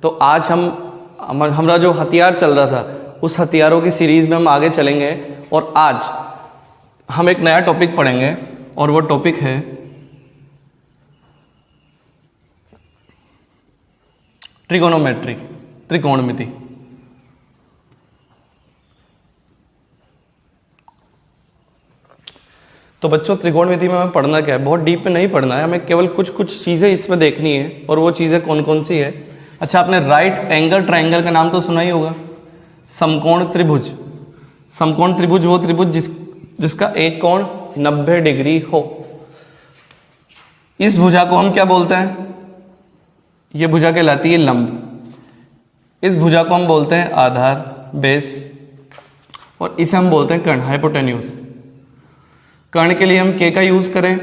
तो आज हमारा जो हथियार चल रहा था उस हथियारों की सीरीज में हम आगे चलेंगे और आज हम एक नया टॉपिक पढ़ेंगे और वो टॉपिक है ट्रिगोनोमेट्री, त्रिकोणमिति। तो बच्चों त्रिकोणमिति में हमें पढ़ना क्या है, बहुत डीप में नहीं पढ़ना है, हमें केवल कुछ कुछ चीज़ें इसमें देखनी है और वो चीज़ें कौन कौन सी है। अच्छा, आपने राइट एंगल ट्रायंगल का नाम तो सुना ही होगा। समकोण त्रिभुज, समकोण त्रिभुज वो त्रिभुज जिसका एक कोण 90 डिग्री हो। इस भुजा को हम क्या बोलते हैं, ये भुजा कहलाती है लंब। इस भुजा को हम बोलते हैं आधार, बेस, और इसे हम बोलते हैं कर्ण, हाइपोटेन्यूज। कर्ण के लिए हम K का यूज करें,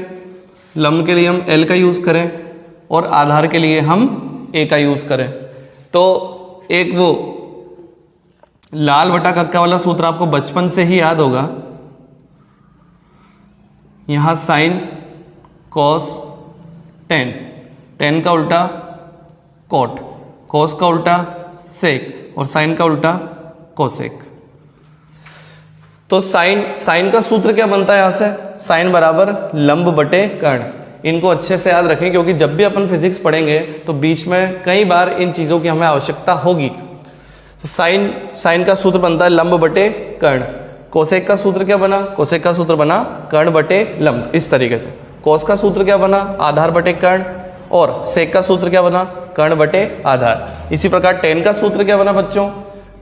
लंब के लिए हम L का यूज करें और आधार के लिए हम A का यूज करें। तो एक वो लाल बटा कक्का वाला सूत्र आपको बचपन से ही याद होगा। यहां साइन कॉस टेन, टेन का उल्टा कॉट, कॉस का उल्टा सेक और साइन का उल्टा कोसेक। तो साइन का सूत्र क्या बनता है, यहां से साइन बराबर लंब बटे कर्ण। इनको अच्छे से याद रखें क्योंकि जब भी अपन फिजिक्स पढ़ेंगे तो बीच में कई बार इन चीजों की हमें आवश्यकता होगी। तो साइन का सूत्र बनता है लंब बटे कर्ण। कोसेक का सूत्र क्या बना, कोसेक का सूत्र बना कर्ण बटे लंब, इस तरीके से। कोस का सूत्र क्या बना, आधार बटे कर्ण, और सेक का सूत्र क्या बना, कर्ण बटे आधार। इसी प्रकार टेन का सूत्र क्या बना बच्चों,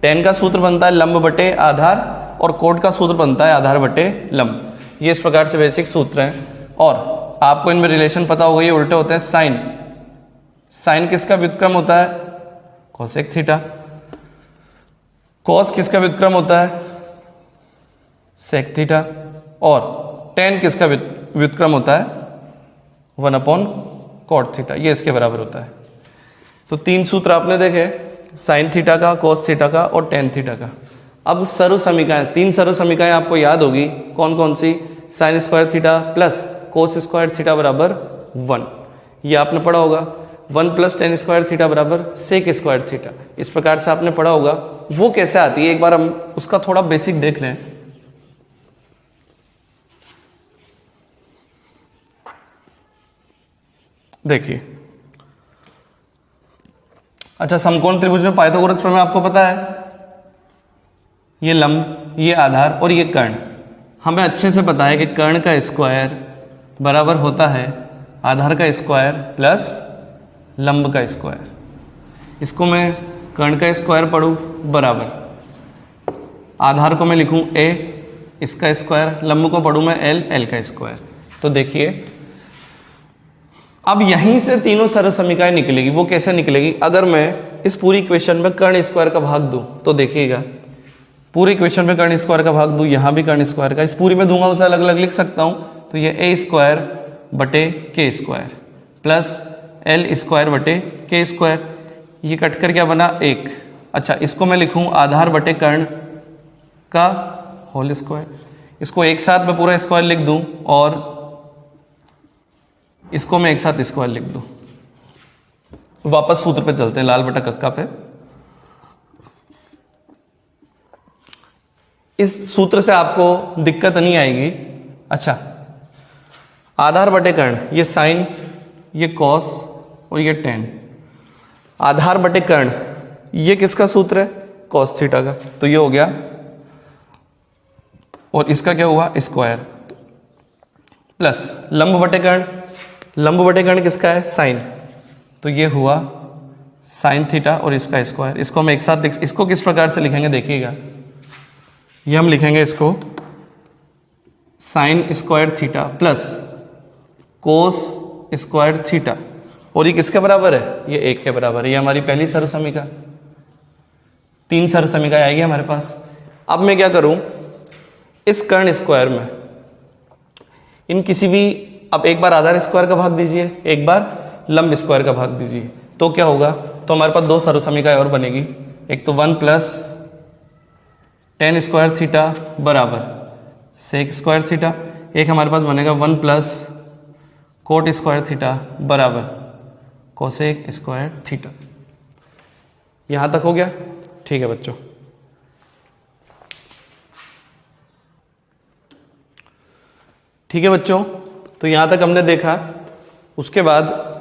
टेन का सूत्र बनता है लंब बटे आधार और कोट का सूत्र बनता है आधार बटे लंब। ये इस प्रकार से बेसिक सूत्र हैं और आपको इनमें रिलेशन पता होगा, ये उल्टे होते हैं। साइन, साइन किसका व्युत्क्रम होता है, कोसेक थीटा। कॉस किसका व्युत्क्रम होता है, सेक थीटा। और टेन किसका व्युत्क्रम होता है, 1 कॉट थीटा। ये इसके बराबर होता है। तो तीन सूत्र आपने देखे, साइन थीटा का, कॉस थीटा का और टेन थीटा का। अब सर्व समीकरण, तीन सर्व समीकरण आपको याद होगी, कौन कौन सी, sine square theta plus cos square theta बराबर 1, ये आपने पढ़ा होगा। 1 प्लस टेन स्क्वायर थीटा बराबर सेक स्क्वायर थीटा, इस प्रकार से आपने पढ़ा होगा। वो कैसे आती है, एक बार हम उसका थोड़ा बेसिक देख लें। देखिए, अच्छा, समकोण त्रिभुज में पाइथागोरस प्रमेय आपको पता है, ये लंब, ये आधार और ये कर्ण। हमें अच्छे से पता है कि कर्ण का स्क्वायर बराबर होता है आधार का स्क्वायर प्लस लंब का स्क्वायर। इसको मैं कर्ण का स्क्वायर पढ़ूँ बराबर, आधार को मैं लिखूँ a, इसका स्क्वायर, लंब को पढ़ूँ मैं l, l का स्क्वायर। तो देखिए अब यहीं से तीनों सरल समीकरण निकलेगी। वो कैसे निकलेगी, अगर मैं इस पूरी इक्वेशन में कर्ण स्क्वायर का भाग दूं तो देखिएगा, पूरी इक्वेशन में कर्ण स्क्वायर का भाग दूं, यहां भी कर्ण स्क्वायर का, इस पूरी में दूंगा उसे अलग अलग लिख सकता हूं। तो ये a स्क्वायर बटे k square plus l square बटे k स्क्वायर, ये कट कर क्या बना 1। अच्छा, इसको मैं लिखूं आधार बटे कर्ण का होल स्क्वायर। इसको एक साथ मैं पूरा स्क्वायर लिख दूं और इसको मैं एक साथ स्क्वायर लिख दूं। वापस सूत्र पे चलते हैं, लाल बटा कक्का पे। इस सूत्र से आपको दिक्कत नहीं आएगी। अच्छा, आधार बटे कर्ण, ये साइन, ये कॉस और ये टेन। आधार बटे कर्ण, ये किसका सूत्र है, कॉस थीटा का। तो ये हो गया, और इसका क्या हुआ, स्क्वायर, प्लस लंब बटे कर्ण, लंब बटे कर्ण किसका है, साइन। तो ये हुआ साइन थीटा और इसका स्क्वायर। इसको हम एक साथ इसको किस प्रकार से लिखेंगे देखिएगा, ये हम लिखेंगे इसको sign square theta plus cos square theta, और ये किसके बराबर है, ये 1 के बराबर है। ये हमारी पहली सर्व समीकरण, तीन सर्व समीकरण आएगी हमारे पास। अब मैं क्या करूं, इस कर्ण स्क्वायर में इन किसी भी, अब एक बार आधार स्क्वायर का भाग दीजिए, एक बार लंब स्क्वायर का भाग दीजिए, तो क्या होगा, तो हमारे पास दो सर्व समीकरण और बनेगी। एक तो 1 प्लस टेन स्क्वायर थीटा बराबर सेक स्क्वायर थीटा, एक हमारे पास बनेगा 1 प्लस कोट स्क्वायर थीटा बराबर कोसेक स्क्वायर थीटा। यहां तक हो गया? ठीक है बच्चों, ठीक है बच्चों, तो यहां तक हमने देखा। उसके बाद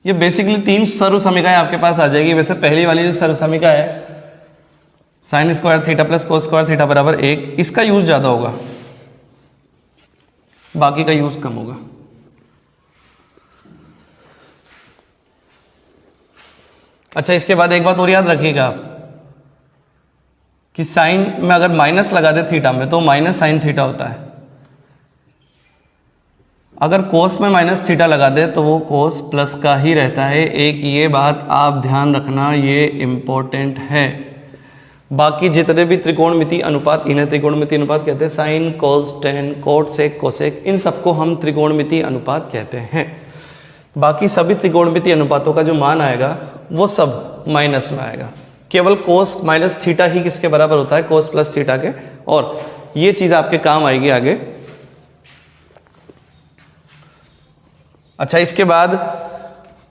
ये बेसिकली 3 सर्वसमीकाएं आपके पास आ जाएगी। वैसे पहली वाली जो सर्वसमीका है sign square theta plus cos square theta बराबर 1, इसका यूज ज्यादा होगा, बाकी का यूज कम होगा। अच्छा, इसके बाद एक बात और याद रखिएगा आप कि साइन में अगर माइनस लगा दे थीटा में तो माइनस साइन थीटा होता है। अगर कोस में माइनस थीटा लगा दे तो वो कोस प्लस का ही रहता है। एक ये बात आप ध्यान रखना, ये इंपॉर्टेंट है। बाकी जितने भी त्रिकोणमिति अनुपात, इन्हें त्रिकोणमिति अनुपात कहते हैं। साइन, कोस, टेन, कोट, सेक, कोसेक, इन सबको हम त्रिकोणमिति अनुपात कहते हैं। बाकी सभी त्रिकोणमिति अनुपातों का जो मान आएगा वो सब माइनस में आएगा। केवल कोस माइनस थीटा ही किसके बराबर होता है? कोस प्लस थीटा के। और ये चीज आपके काम आएगी आगे। अच्छा, इसके बाद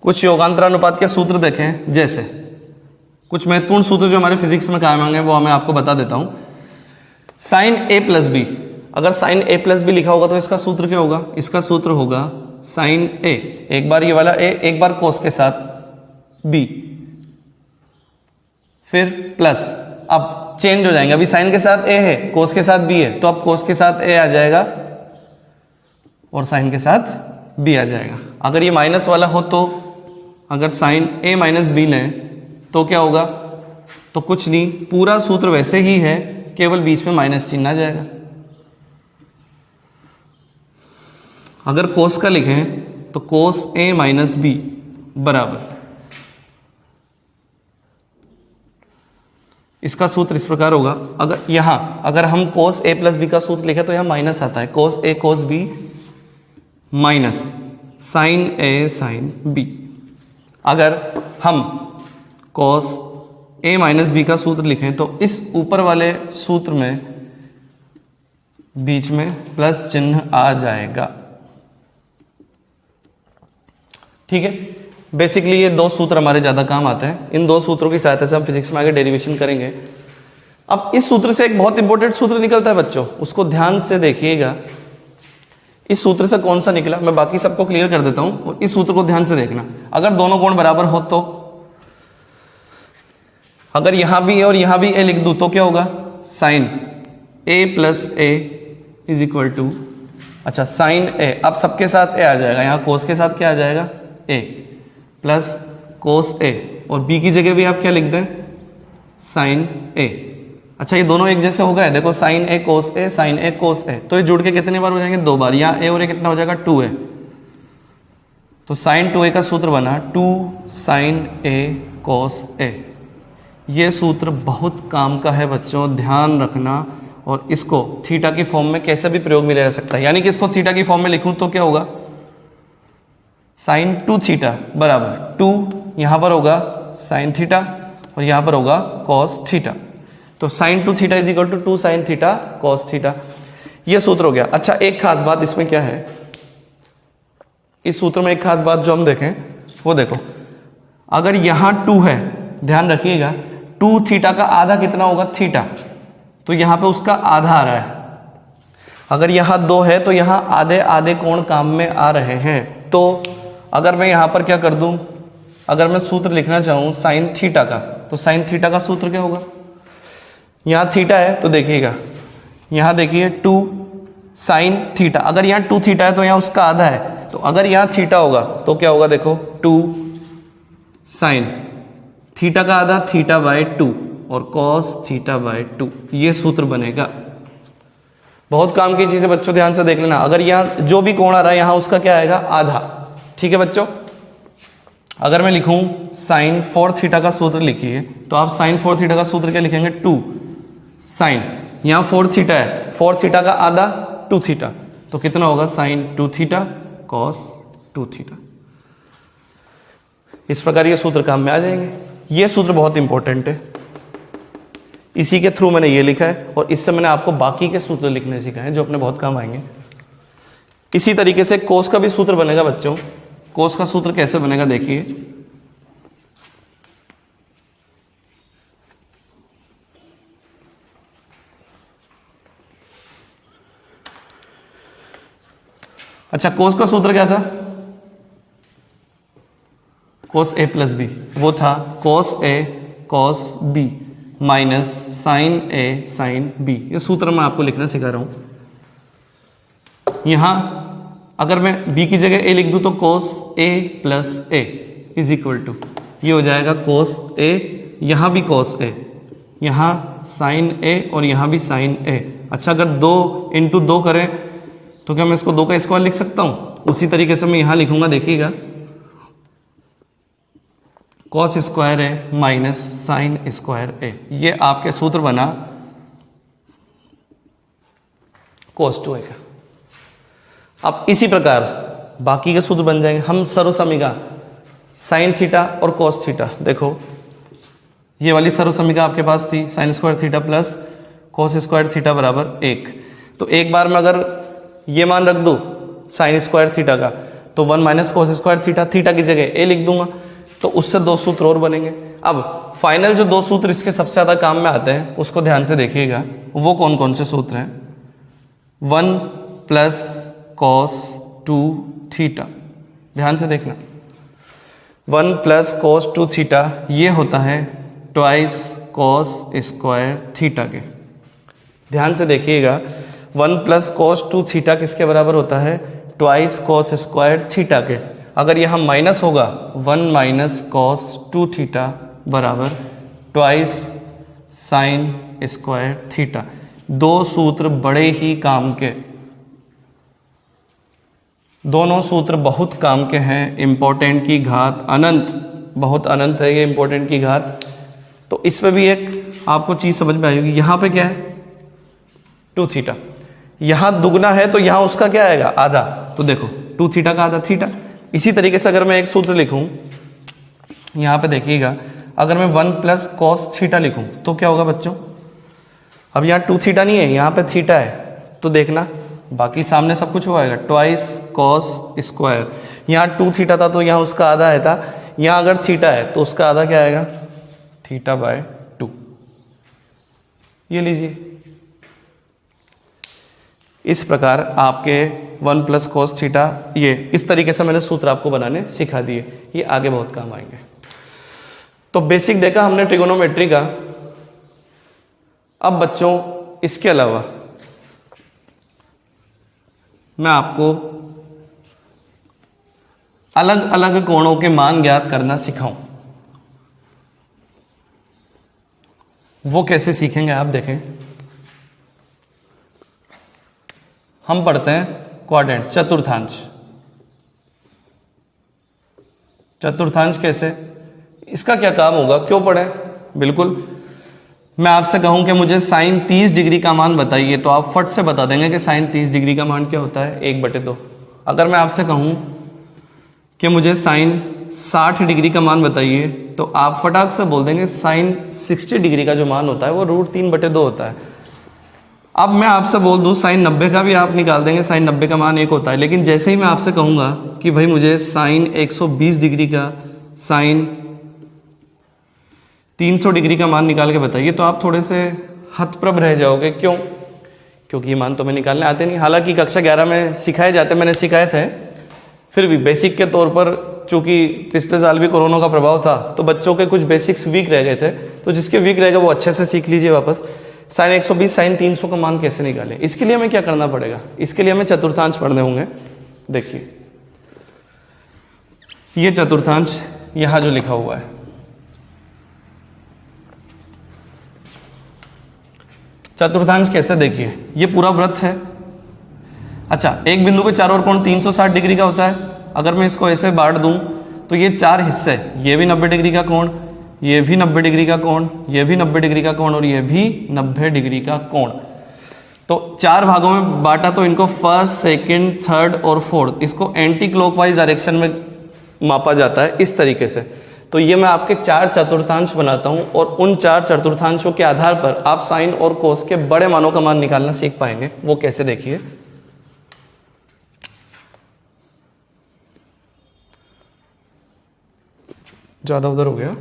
कुछ योगांतरानुपात के सूत्र देखें। जैसे कुछ महत्वपूर्ण सूत्र जो हमारे फिजिक्स में काम आएंगे वो मैं आपको बता देता हूं। साइन ए प्लस बी, अगर साइन ए प्लस बी लिखा होगा तो इसका सूत्र क्या होगा? इसका सूत्र होगा साइन ए, एक बार ये वाला ए, एक बार कोस के साथ बी, फिर प्लस। अब चेंज हो जाएंगे, अभी साइन के साथ ए है, कोस के साथ बी है, तो अब कोस के साथ ए आ जाएगा और साइन के साथ बी आ जाएगा। अगर ये माइनस वाला हो तो अगर साइन ए माइनस बी लें तो क्या होगा? तो कुछ नहीं, पूरा सूत्र वैसे ही है, केवल बीच में माइनस चिन्ह आ जाएगा। अगर कोस का लिखें तो कोस ए माइनस बी बराबर, इसका सूत्र इस प्रकार होगा। अगर हम कोस ए प्लस बी का सूत्र लिखें तो यहां माइनस आता है, कोस ए कोस बी माइनस साइन ए साइन बी। अगर हम कोस ए माइनस बी का सूत्र लिखें तो इस ऊपर वाले सूत्र में बीच में प्लस चिन्ह आ जाएगा। ठीक है, बेसिकली ये 2 सूत्र हमारे ज्यादा काम आते हैं। इन 2 सूत्रों की सहायता से हम फिजिक्स में आगे डेरिवेशन करेंगे। अब इस सूत्र से एक बहुत इंपॉर्टेंट सूत्र निकलता है बच्चों, उसको ध्यान से देखिएगा। इस सूत्र से कौन सा निकला मैं बाकी सबको क्लियर कर देता हूं, और इस सूत्र को ध्यान से देखना। अगर दोनों कोण बराबर हो तो, अगर यहां भी ए और यहां भी ए लिख दूं तो क्या होगा? Sine A plus A is equal to, अच्छा साइन ए, अब सबके साथ ए आ जाएगा, यहां कोस के साथ क्या आ जाएगा? ए प्लस कोस ए, और बी की जगह भी आप क्या लिख दें? साइन ए। अच्छा, ये दोनों एक जैसे हो गए, देखो साइन ए कोस ए, साइन ए कोस ए, तो ये जुड़ के कितने बार हो जाएंगे? 2 बार। यहाँ ए और ए कितना हो जाएगा? 2a, तो साइन 2a का सूत्र बना 2 साइन ए कोस ए। ये सूत्र बहुत काम का है बच्चों, ध्यान रखना। और इसको थीटा की फॉर्म में कैसे भी प्रयोग में ले जा सकता है, यानी कि इसको थीटा की फॉर्म में लिखूं तो क्या होगा? साइन 2 थीटा बराबर 2, यहां पर होगा साइन थीटा और यहां पर होगा कॉस थीटा, तो sine 2 theta is equal to 2 sine theta cos theta. यह सूत्र हो गया। अच्छा, एक खास बात इसमें क्या है, इस सूत्र में एक खास बात जो हम देखें वो देखो, अगर यहां 2 है, ध्यान रखिएगा 2 थीटा का आधा कितना होगा? थीटा, तो यहां पे उसका आधा आ रहा है। अगर यहां 2 है तो यहां आधे आधे कोण काम में आ रहे हैं। तो अगर मैं यहां पर क्या कर दूं, अगर मैं सूत्र लिखना चाहूं साइन थीटा का, तो साइन थीटा का सूत्र क्या होगा? यहां थीटा है तो देखिएगा, यहां देखिए 2 साइन थीटा, अगर यहां 2 थीटा है तो यहां उसका आधा है, तो अगर यहां थीटा होगा तो क्या होगा? देखो 2 साइन थीटा का आधा थीटा बाय 2 और कॉस थीटा बाय 2, ये सूत्र बनेगा। बहुत काम की चीजें बच्चों, ध्यान से देख लेना। अगर यहां जो भी कोण आ रहा है यहां उसका क्या आएगा? आधा। ठीक है बच्चों, अगर मैं लिखूं साइन 4 थीटा का सूत्र लिखिए, तो आप साइन 4 थीटा का सूत्र क्या लिखेंगे? 2 साइन, यहां 4 थीटा है, 4 थीटा का आधा 2 थीटा, तो कितना होगा? Sine 2 theta cos 2 theta. इस प्रकार ये सूत्र काम में आ जाएंगे। ये सूत्र बहुत इंपॉर्टेंट है, इसी के थ्रू मैंने ये लिखा है, और इससे मैंने आपको बाकी के सूत्र लिखने सिखाए जो अपने बहुत काम आएंगे। इसी तरीके से कोस का भी सूत्र बनेगा बच्चों। कोस का सूत्र कैसे बनेगा देखिए, अच्छा कोस का सूत्र क्या था, कोस ए प्लस बी, वो था कोस ए कॉस बी माइनस साइन ए साइन बी। ये सूत्र मैं आपको लिखना सिखा रहा हूं। यहां अगर मैं b की जगह a लिख दूं तो cos a plus A is equal to, ये हो जाएगा कोस a, यहां भी कोस a, यहां साइन a और यहां भी साइन a। अच्छा अगर 2 इंटू 2 करें तो क्या मैं इसको 2 का स्क्वायर लिख सकता हूं? उसी तरीके से मैं यहां लिखूंगा, देखिएगा कॉस स्क्वायर ए माइनस साइन स्क्वायर ए, ये आपके सूत्र बना cos 2a का। अब इसी प्रकार बाकी के सूत्र बन जाएंगे। हम सर्वसमीका साइन थीटा और कॉस थीटा, देखो ये वाली सर्वसमीका आपके पास थी, sign square theta plus cos square theta बराबर 1। तो एक बार में अगर ये मान रख दूं साइन स्क्वायर थीटा का तो 1 minus cos square theta, theta की जगह ए लिख दूंगा, तो उससे 2 सूत्र और बनेंगे। अब फाइनल जो 2 सूत्र इसके सबसे ज़्यादा काम में आते हैं उसको ध्यान से देखिएगा, वो कौन कौन से सूत्र हैं। 1 प्लस कॉस 2 थीटा, ध्यान से देखना, 1 प्लस कॉस 2 थीटा ये होता है ट्वाइस कॉस स्क्वायर थीटा के। ध्यान से देखिएगा 1 प्लस कॉस 2 थीटा किसके बराबर होता है? ट्वाइस कॉस स्क्वायर थीटा के। अगर यहाँ माइनस होगा 1 माइनस कॉस 2 थीटा बराबर ट्वाइस साइन स्क्वायर थीटा। 2 सूत्र बड़े ही काम के, दोनों सूत्र बहुत काम के हैं। इम्पोर्टेंट की घात अनंत, बहुत अनंत है ये इम्पोर्टेंट की घात। तो इस पे भी एक आपको चीज समझ में आएगी। यहाँ पे क्या है 2 थीटा, यहाँ दुगना है तो यहाँ उसका क्या आएगा आधा, तो देखो 2 थीटा का आधा थीटा। इसी तरीके से अगर मैं एक सूत्र लिखूं यहाँ पे देखिएगा, अगर मैं 1 प्लस कॉस थीटा लिखूं तो क्या होगा बच्चों? अब यहाँ 2 थीटा नहीं है, यहाँ पे थीटा है, तो देखना बाकी सामने सब कुछ हो आएगा ट्वाइस कॉस स्क्वायर। यहाँ 2 थीटा था तो यहाँ उसका आधा है था, यहाँ अगर थीटा है तो उसका आधा क्या आएगा थीटा बाय 2। ये लीजिए, इस प्रकार आपके 1 प्लस कॉस थीटा, ये इस तरीके से मैंने सूत्र आपको बनाने सिखा दिए, ये आगे बहुत काम आएंगे। तो बेसिक देखा हमने ट्रिगोनोमेट्री का। अब बच्चों इसके अलावा मैं आपको अलग अलग कोणों के मान ज्ञात करना सिखाऊं। वो कैसे सीखेंगे आप देखें। हम पढ़ते हैं क्वाड्रेंट्स, चतुर्थांश। चतुर्थांश कैसे, इसका क्या काम होगा, क्यों पढ़ें? बिल्कुल, मैं आपसे कहूं कि मुझे साइन 30 डिग्री का मान बताइए तो आप फट से बता देंगे कि साइन 30 डिग्री का मान क्या होता है 1/2। अगर मैं आपसे कहूं कि मुझे साइन 60 डिग्री का मान बताइए तो आप फटाक से बोल देंगे साइन 60 डिग्री का जो मान होता है वो √3/2 होता है। अब मैं आपसे बोल दूं साइन 90 का भी आप निकाल देंगे, साइन 90 का मान 1 होता है। लेकिन जैसे ही मैं आपसे कहूंगा कि भाई मुझे साइन 120 डिग्री का, साइन 300 डिग्री का मान निकाल के बताइए तो आप थोड़े से हतप्रभ रह जाओगे। क्यों? क्योंकि ये मान तो मैं निकालने आते नहीं। हालांकि कक्षा 11 में सिखाए जाते, मैंने सिखाए थे, फिर भी बेसिक के तौर पर चूंकि पिछले साल भी कोरोना का प्रभाव था तो बच्चों के कुछ बेसिक्स वीक रह गए थे, तो जिसके वीक रह गए वो अच्छे से सीख लीजिए वापस। साइन 120 साइन 300 का मान कैसे निकालें, इसके लिए हमें क्या करना पड़ेगा? इसके लिए हमें चतुर्थांश पढ़ने होंगे। देखिए ये चतुर्थांश यहां जो लिखा हुआ है, चतुर्थांश कैसे, देखिए ये पूरा वृत्त है। अच्छा, एक बिंदु पे चारों ओर कोण 360 डिग्री का होता है। अगर मैं इसको ऐसे बांट दूं तो ये 4 हिस्से, ये भी 90 डिग्री का कोण, ये भी 90 डिग्री का कोण, ये भी 90 डिग्री का कोण और ये भी 90 डिग्री का कोण। तो 4 भागों में बांटा तो इनको फर्स्ट, सेकंड, थर्ड और फोर्थ, इसको एंटी क्लॉकवाइज डायरेक्शन में मापा जाता है इस तरीके से। तो ये मैं आपके 4 चतुर्थांश बनाता हूं और उन 4 चतुर्थांशों के आधार पर आप साइन और कोस के बड़े मानों का मान निकालना सीख पाएंगे। वो कैसे, देखिए ज़्यादा उधर हो गया।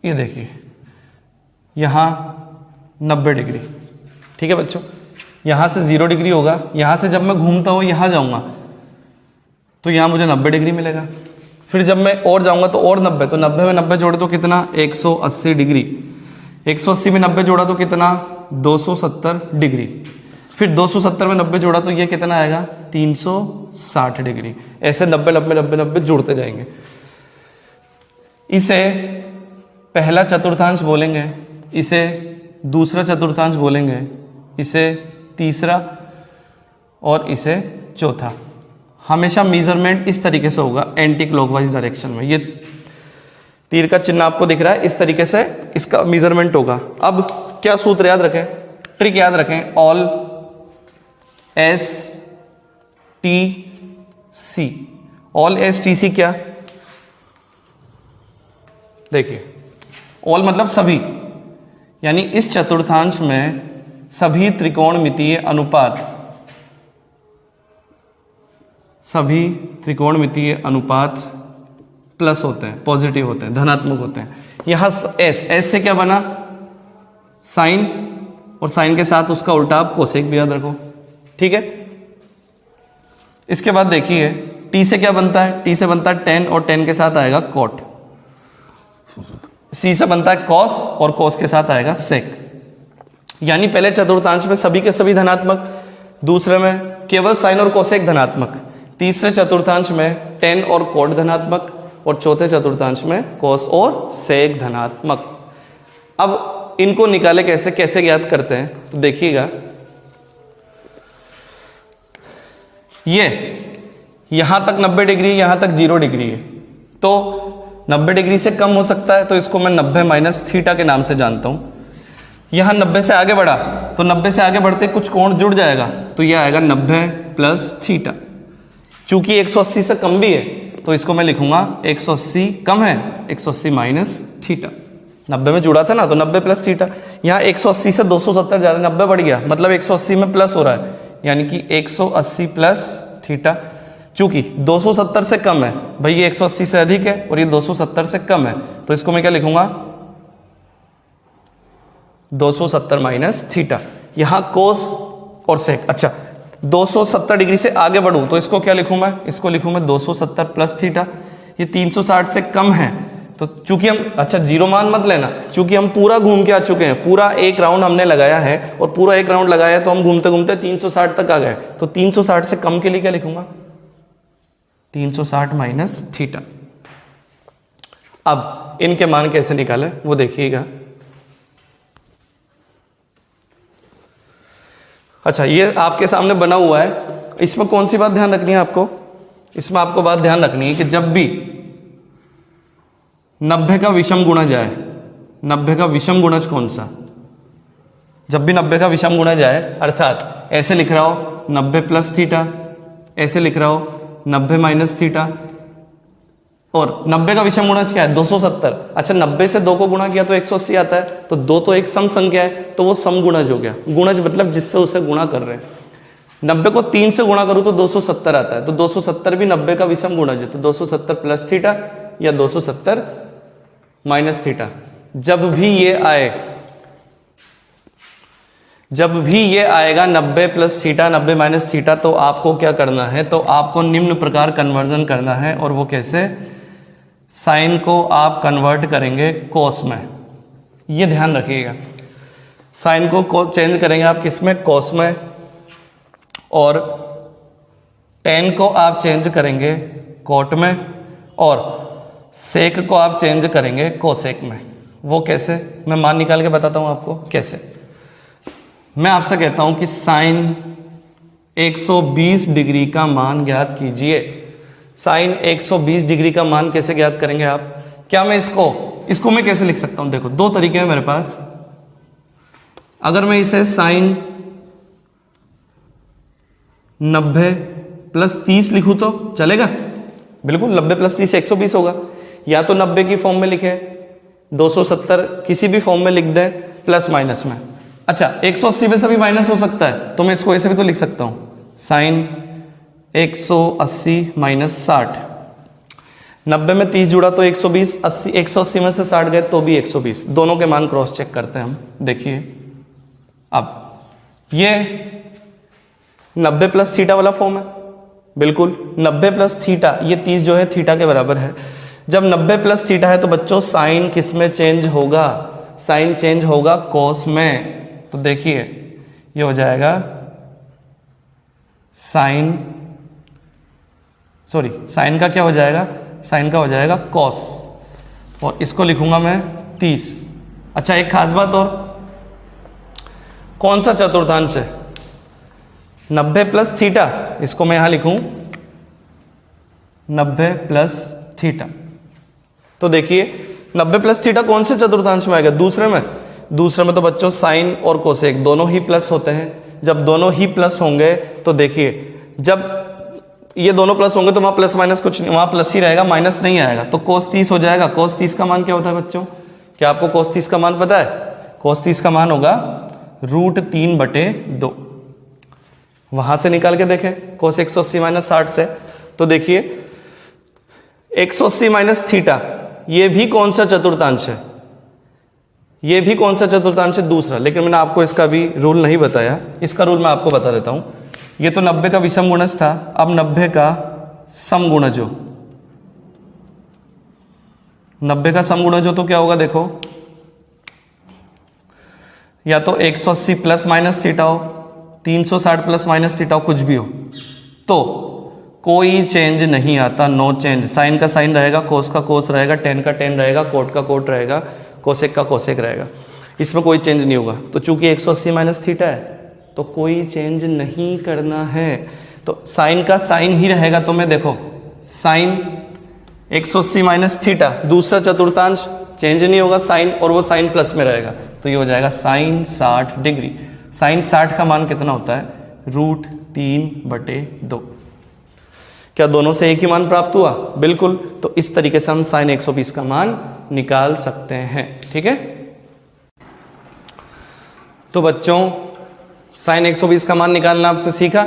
ये देखिए यहाँ 90 डिग्री, ठीक है बच्चों। यहाँ से 0 डिग्री होगा, यहाँ से जब मैं घूमता हुआ यहाँ जाऊँगा तो यहाँ मुझे 90 डिग्री मिलेगा। फिर जब मैं और जाऊँगा तो और 90, तो 90 में 90 जोड़े तो कितना 180 डिग्री, 180 में 90 जोड़ा तो कितना 270 डिग्री, फिर 270 में 90 जोड़ा तो ये कितना आएगा 360 डिग्री। ऐसे 90 90 90 90 जुड़ते जाएंगे। इसे पहला चतुर्थांश बोलेंगे, इसे दूसरा चतुर्थांश बोलेंगे, इसे तीसरा और इसे चौथा। हमेशा मेजरमेंट इस तरीके से होगा एंटी क्लॉकवाइज डायरेक्शन में। ये तीर का चिन्ह आपको दिख रहा है, इस तरीके से इसका मेजरमेंट होगा। अब क्या सूत्र याद रखें, ट्रिक याद रखें, all S T C. All S T C क्या, देखिए ऑल मतलब सभी, यानी इस चतुर्थांश में सभी त्रिकोणमितीय अनुपात, सभी त्रिकोणमितीय अनुपात प्लस होते हैं, पॉजिटिव होते हैं, धनात्मक होते हैं। यहां एस, एस से क्या बना साइन, और साइन के साथ उसका उल्टा आप कोसेक भी याद रखो, ठीक है। इसके बाद देखिए टी से क्या बनता है, टी से बनता है टेन, और टेन के साथ आएगा कॉट। सी से बनता है कॉस, और कॉस के साथ आएगा सेक। यानी पहले चतुर्थांश में सभी के सभी धनात्मक, दूसरे में केवल साइन और कोसेक धनात्मक, तीसरे चतुर्थांश में टेन और कॉट धनात्मक, और चौथे चतुर्थांश में कॉस और सेक धनात्मक। अब इनको निकाले कैसे, कैसे ज्ञात करते हैं, तो देखिएगा ये यहां तक 90 डिग्री, यहां तक 0 डिग्री है, तो 90 डिग्री से कम हो सकता है, तो इसको मैं 90 माइनस थीटा के नाम से जानता हूं। यहां 90 से आगे बढ़ा तो 90 से आगे बढ़ते कुछ कोण जुड़ जाएगा, तो यह आएगा 90 प्लस थीटा। चूंकि 180 से कम भी है तो इसको मैं लिखूंगा 180 कम है 180 माइनस थीटा। 90 में जुड़ा था ना, तो 90 प्लस थीटा। यहाँ 180 से 270 जा रहा है, 90 बढ़ गया, मतलब 180 में प्लस हो रहा है, यानी कि 180 प्लस थीटा। चूंकि 270 से कम है, भाई ये 180 से अधिक है और ये 270 से कम है, तो इसको मैं क्या लिखूंगा 270 माइनस थीटा। यहाँ कोस और सेक। अच्छा 270 डिग्री से आगे बढ़ूं तो इसको क्या लिखूं मैं, इसको लिखूं मैं 270 प्लस थीटा। ये 360 से कम है, तो चूंकि हम, अच्छा जीरो मान मत लेना, चूंकि हम पूरा घूम के आ चुके हैं, पूरा एक राउंड हमने लगाया है, और पूरा एक राउंड लगाया है तो हम घूमते घूमते 360 तक आ गए, तो 360 से कम के लिए क्या लिखूंगा 360 माइनस थीटा। अब इनके मान कैसे निकाले वो देखिएगा। अच्छा ये आपके सामने बना हुआ है, इसमें कौन सी बात ध्यान रखनी है आपको, इसमें आपको बात ध्यान रखनी है कि जब भी 90 का विषम गुणा जाए, 90 का विषम गुणज कौन सा, जब भी 90 का विषम गुणा जाए, अर्थात ऐसे लिख रहा हो 90 प्लस थीटा, ऐसे लिख रहा हो 90 माइनस थीटा, और 90 का विषम गुणज क्या है 270। अच्छा 90 से 2 को गुणा किया तो 180 आता है, तो 2 तो एक सम संख्या है, तो वो सम गुणज हो गया। गुणज मतलब जिससे उसे गुणा कर रहे हैं। 90 को 3 से गुणा करूं तो 270 आता है, तो 270 भी 90 का विषम गुणज है, तो 270 प्लस थीटा या 270 माइनस थीटा। जब भी ये आए, जब भी ये आएगा 90 प्लस थीटा 90 माइनस थीटा, तो आपको क्या करना है, तो आपको निम्न प्रकार कन्वर्जन करना है। और वो कैसे, साइन को आप कन्वर्ट करेंगे कोस में, ये ध्यान रखिएगा। साइन को चेंज करेंगे आप किस में, कोस में, और टेन को आप चेंज करेंगे कोट में, और सेक को आप चेंज करेंगे कोसेक में। वो कैसे, मैं मान निकाल के बताता हूं आपको कैसे। मैं आपसे कहता हूं कि साइन 120 डिग्री का मान ज्ञात कीजिए। साइन 120 डिग्री का मान कैसे ज्ञात करेंगे आप, क्या मैं इसको मैं कैसे लिख सकता हूं, देखो दो तरीके हैं मेरे पास। अगर मैं इसे साइन 90 प्लस 30 लिखूं तो चलेगा, बिल्कुल 90 प्लस 30 120 होगा। या तो 90 की फॉर्म में लिखे, 270 किसी भी फॉर्म में लिख दें प्लस माइनस में। अच्छा 180 में से भी माइनस हो सकता है, तो मैं इसको ऐसे भी तो लिख सकता हूं, साइन 180 माइनस 60, 90 में 30 जुड़ा तो 120, 180 में से 60 गए तो भी 120। दोनों के मान क्रॉस चेक करते हैं हम। देखिए अब ये 90 प्लस थीटा वाला फॉर्म है, बिल्कुल 90 प्लस थीटा, ये 30 जो है थीटा के बराबर है। जब 90 प्लस थीटा है तो बच्चों साइन किस में चेंज होगा? साइन चेंज होगा कोस में। तो देखिए ये हो जाएगा साइन का क्या हो जाएगा? साइन का हो जाएगा कॉस, और इसको लिखूंगा मैं 30। अच्छा एक खास बात और, कौन सा चतुर्थांश है? 90 प्लस थीटा, इसको मैं यहां लिखूं 90 प्लस थीटा। तो देखिए 90 प्लस थीटा कौन से चतुर्थांश में आएगा? दूसरे में। दूसरे में तो बच्चों साइन और कोसेक दोनों ही प्लस होते हैं। जब दोनों ही प्लस होंगे तो देखिए जब ये दोनों प्लस होंगे तो वहां प्लस माइनस कुछ नहीं, वहां प्लस ही रहेगा, माइनस नहीं आएगा। तो कोस 30 हो जाएगा। कोस 30 का मान क्या होता है बच्चों? क्या आपको कोस 30 का मान पता है? कोस 30 का मान होगा √3/2। वहां से निकाल के देखें कोस 180 माइनस 60 से। तो देखिए 180 माइनस थीटा, ये भी कौन सा चतुर्थांश है? ये भी कौन सा चतुर्थांश है? दूसरा। लेकिन मैंने आपको इसका भी रूल नहीं बताया, इसका रूल मैं आपको बता देता हूं। ये तो 90 का विषम गुणज था, अब 90 का समगुणज हो। 90 का समगुणज हो तो क्या होगा? देखो या तो 180 प्लस माइनस थीटा हो, 360 प्लस माइनस थीटा हो, कुछ भी हो, तो कोई चेंज नहीं आता, नो चेंज। साइन का साइन रहेगा, कोस का कोस रहेगा, टेन का टेन रहेगा, कोट का कोट रहेगा, कोसेक का कोसेक रहेगा, इसमें कोई चेंज नहीं होगा। तो चूंकि 180 माइनस थीटा है तो कोई चेंज नहीं करना है, तो साइन का साइन ही रहेगा। तो मैं देखो साइन 180 माइनस थीटा, दूसरा चतुर्थांश चेंज नहीं होगा साइन, और वो साइन प्लस में रहेगा, तो ये हो जाएगा साइन 60 डिग्री। साइन 60 का मान कितना होता है? √3/2। क्या दोनों से एक ही मान प्राप्त हुआ? बिल्कुल। तो इस तरीके से हम साइन 120 का मान निकाल सकते हैं। ठीक है, तो बच्चों साइन 120 का मान निकालना आपसे सीखा।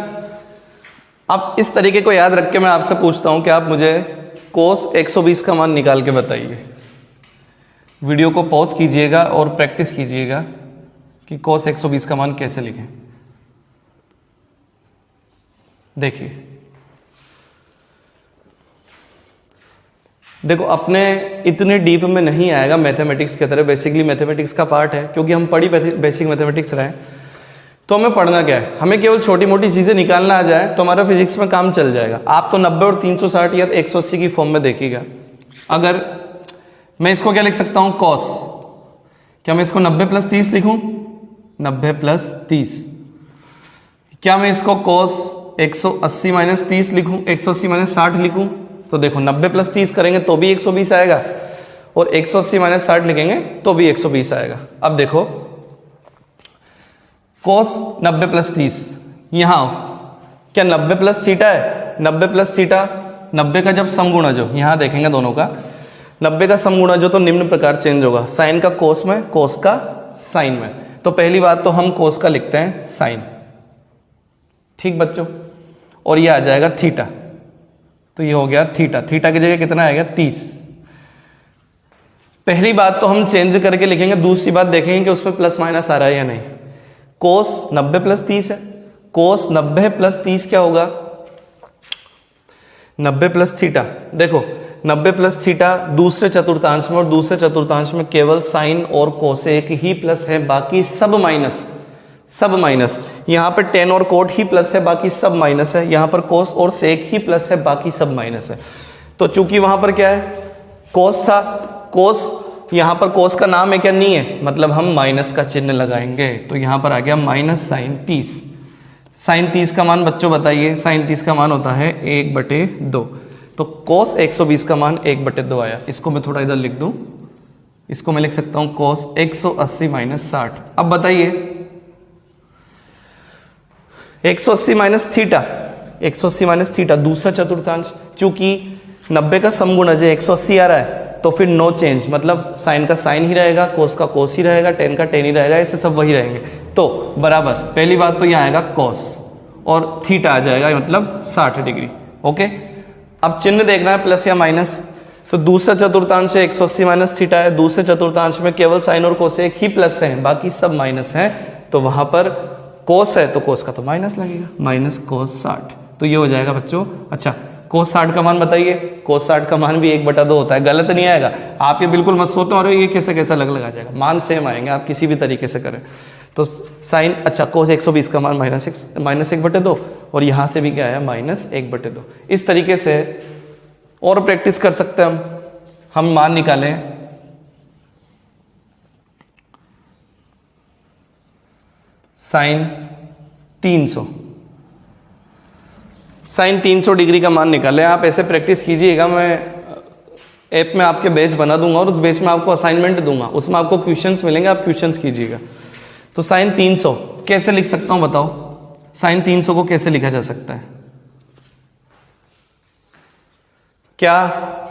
अब इस तरीके को याद रख के मैं आपसे पूछता हूं कि आप मुझे कोस 120 का मान निकाल के बताइए। वीडियो को पॉज कीजिएगा और प्रैक्टिस कीजिएगा कि कोस 120 का मान कैसे लिखें। देखिए देखो, अपने इतने डीप में नहीं आएगा मैथमेटिक्स की तरह, बेसिकली मैथमेटिक्स का पार्ट है, क्योंकि हम पढ़ी बेसिक मैथमेटिक्स रहे। तो हमें पढ़ना क्या है? हमें केवल छोटी मोटी चीजें निकालना आ जाए तो हमारा फिजिक्स में काम चल जाएगा। आप तो 90 और 360 या 180 की फॉर्म में देखिएगा। अगर मैं इसको क्या लिख सकता हूं? कॉस। क्या मैं इसको 90 प्लस 30 लिखूं? 90 प्लस 30। क्या मैं इसको कॉस 180 माइनस 30 लिखूं? 180 माइनस 60 लिखूं? तो देखो 90 प्लस 30 करेंगे तो भी 120 आएगा, और 180 माइनस 60 लिखेंगे तो भी 120 आएगा। अब देखो कोस 90 प्लस 30, यहां क्या 90 प्लस थीटा है? 90 प्लस थीटा, 90 का जब समगुणज हो, यहां देखेंगे दोनों का 90 का समगुणज हो तो निम्न प्रकार चेंज होगा, साइन का कोस में, कोस का साइन में। तो पहली बात तो हम कोस का लिखते हैं साइन। ठीक बच्चों, और ये आ जाएगा थीटा, तो ये हो गया थीटा। थीटा की जगह कितना आएगा? 30। पहली बात तो हम चेंज करके लिखेंगे, दूसरी बात देखेंगे कि उसमें प्लस माइनस आ रहा है या नहीं। कोस 90 प्लस 30 है, कोस 90 प्लस 30 क्या होगा? 90 प्लस थीटा। देखो 90 प्लस थीटा दूसरे चतुर्थांश में, और दूसरे चतुर्थांश में केवल साइन और कोसेक ही प्लस है, बाकी सब माइनस। सब माइनस। यहां पर टेन और कोट ही प्लस है, बाकी सब माइनस है। यहां पर कोस और सेक ही प्लस है, बाकी सब माइनस है। तो चूंकि वहां पर क्या है? कोस था, कोस, यहां पर कोस का नाम है क्या? नहीं है, मतलब हम माइनस का चिन्ह लगाएंगे। तो यहां पर आ गया माइनस साइन 30। साइन 30 का मान बच्चों बताइए? साइन 30 का मान होता है 1/2। तो कोस 120 का मान 1/2 आया। इसको मैं थोड़ा इधर लिख दूं, इसको मैं लिख सकता हूं कोस 180 माइनस 60। अब बताइए 180 माइनस थीटा, 180 माइनस थीटा दूसरा चतुर्थांश, चूंकि 90 का समगुणज है 180 आ रहा है, तो फिर नो चेंज, मतलब साइन का साइन ही रहेगा, कोस का कोस ही रहेगा, टेन का टेन ही रहेगा, ऐसे सब वही रहेंगे। तो बराबर, पहली बात तो यहाँ आएगा कॉस, और थीटा आ जाएगा, मतलब 60 डिग्री। ओके, अब चिन्ह देखना है प्लस या माइनस। तो दूसरा चतुर्थांश 180 माइनस थीटा है, दूसरे चतुर्थांश में केवल साइन और कोसेक ही प्लस है, बाकी सब माइनस है। तो वहां पर कोस है तो कोस का तो माइनस लगेगा, माइनस कोस 60। तो ये हो जाएगा बच्चों। अच्छा, कोस 60 का मान बताइए। कोस 60 का मान भी 1/2 होता है, गलत नहीं आएगा। आप ये बिल्कुल मत सोचो और ये कैसे कैसे अलग लगा जाएगा, मान सेम आएंगे, आप किसी भी तरीके से करें। तो साइन, अच्छा, कोस 120 का मान माइनस 1/2 और यहाँ से भी क्या है, माइनस 1/2। इस तरीके से और प्रैक्टिस कर सकते हैं हम मान निकालें। साइन 300, साइन 300 डिग्री का मान निकालें। आप ऐसे प्रैक्टिस कीजिएगा, मैं ऐप में आपके बैच बना दूंगा और उस बैच में आपको असाइनमेंट दूंगा, उसमें आपको क्वेश्चंस मिलेंगे, आप क्वेश्चंस कीजिएगा। तो साइन 300 कैसे लिख सकता हूं बताओ? साइन 300 को कैसे लिखा जा सकता है? क्या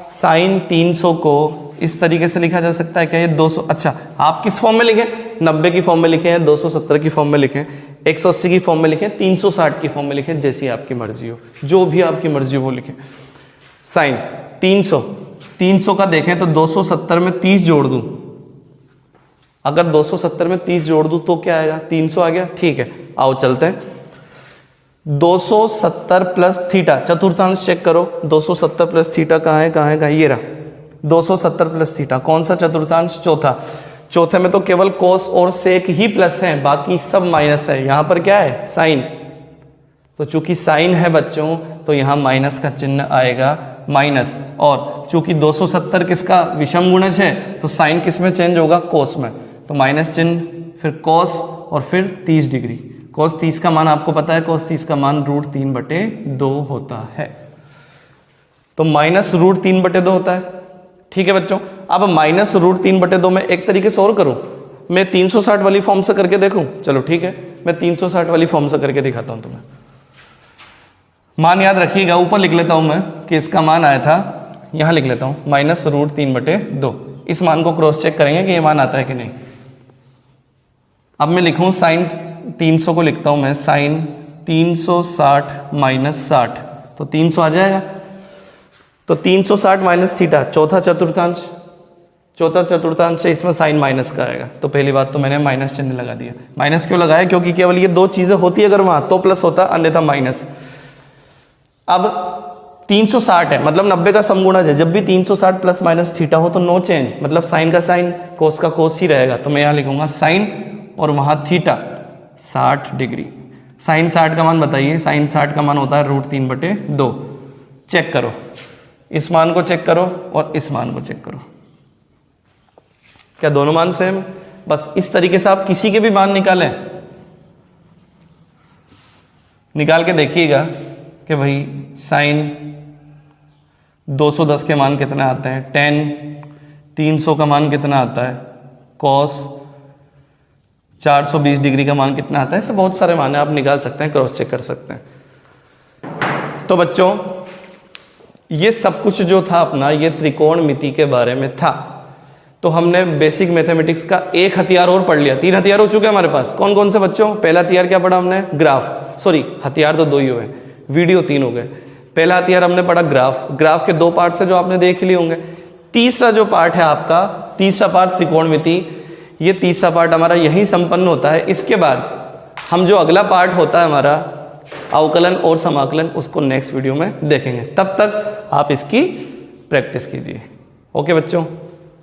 साइन 300 को इस तरीके से लिखा जा सकता है क्या? ये 200, अच्छा आप किस फॉर्म में लिखें? 90 की फॉर्म में लिखें, 270 की फॉर्म में लिखें, 180 की फॉर्म में लिखें, 360 की फॉर्म में लिखें, जैसी आपकी मर्जी हो, जो भी आपकी मर्जी हो वो लिखें। साइन 300 का देखें तो 270 में 30 जोड़ दूं, अगर 270 में 30 जोड़ दूं तो क्या आएगा? 300 आ गया। ठीक है, आओ चलते हैं। 270 प्लस थीटा, चतुर्थांश चेक करो। 270 प्लस थीटा कहाँ है, कहाँ है, कहाँ? ये रहा 270 प्लस थीटा। कौन सा चतुर्थांश? चौथा। चौथे में तो केवल कोस और सेक ही प्लस है, बाकी सब माइनस है। यहां पर क्या है? साइन। तो चूंकि साइन है बच्चों, तो यहां माइनस का चिन्ह आएगा, माइनस। और चूंकि 270 किसका विषम गुणज है, तो साइन किस में चेंज होगा? कोस में। तो माइनस चिन्ह, फिर कोस और फिर 30 डिग्री। कोस 30 का मान आपको पता है, कोस 30 का मान √3/2 होता है। तो माइनस √3/2 होता है। ठीक है बच्चों, अब माइनस √3/2 में एक तरीके से और करूं, मैं 360 वाली फॉर्म से करके देखूं? चलो ठीक है, मैं 360 वाली फॉर्म से करके दिखाता हूं तुम्हें। मान याद रखिएगा, ऊपर लिख लेता हूं मैं कि इसका मान आया था, यहां लिख लेता हूं माइनस √3/2। इस मान को क्रॉस चेक करेंगे कि ये मान आता है कि नहीं। अब मैं लिखूं साइन 300 को लिखता हूं मैं, साइन 360 माइनस 60, तो 300 आ जाएगा। तो 360 माइनस थीटा, चौथा चतुर्थांश, चौथा चतुर्थांश से इसमें साइन माइनस का आएगा। तो पहली बात तो मैंने माइनस चिन्ह लगा दिया। माइनस क्यों लगाया? क्योंकि केवल ये दो चीजें होती अगर वहां तो प्लस होता, अन्यथा माइनस। अब 360 है, मतलब 90 का समगुणज है। जब भी 360 प्लस माइनस थीटा हो तो नो चेंज, मतलब साइन का साइन, कोस का कोस ही रहेगा। तो मैं यहां लिखूंगा साइन और वहां थीटा 60 डिग्री। साइन 60 का मान बताइए। साइन 60 का मान होता है √3/2। चेक करो, इस मान को चेक करो और इस मान को चेक करो, क्या दोनों मान सेम? बस इस तरीके से आप किसी के भी मान निकालें, निकाल के देखिएगा कि भाई साइन 210 के मान कितना आते हैं, टेन 300 का मान कितना आता है, कॉस 420 डिग्री का मान कितना आता है। ऐसे बहुत सारे मान है, आप निकाल सकते हैं, क्रॉस चेक कर सकते हैं। तो बच्चों ये सब कुछ जो था अपना, ये त्रिकोणमिति के बारे में था। तो हमने बेसिक मैथमेटिक्स का एक हथियार और पढ़ लिया। 3 हथियार हो चुके हैं हमारे पास। कौन कौन से बच्चों? पहला हथियार क्या पढ़ा हमने? ग्राफ। सॉरी, हथियार तो 2 ही हुए, वीडियो 3 हो गए। पहला हथियार हमने पढ़ा ग्राफ। ग्राफ के 2 पार्ट से जो आपने देख लिए होंगे। तीसरा जो पार्ट है आपका, तीसरा पार्ट त्रिकोणमिति, ये तीसरा पार्ट हमारा यही संपन्न होता है। इसके बाद हम जो अगला पार्ट होता है हमारा अवकलन और समाकलन, उसको नेक्स्ट वीडियो में देखेंगे। तब तक आप इसकी प्रैक्टिस कीजिए। ओके बच्चों।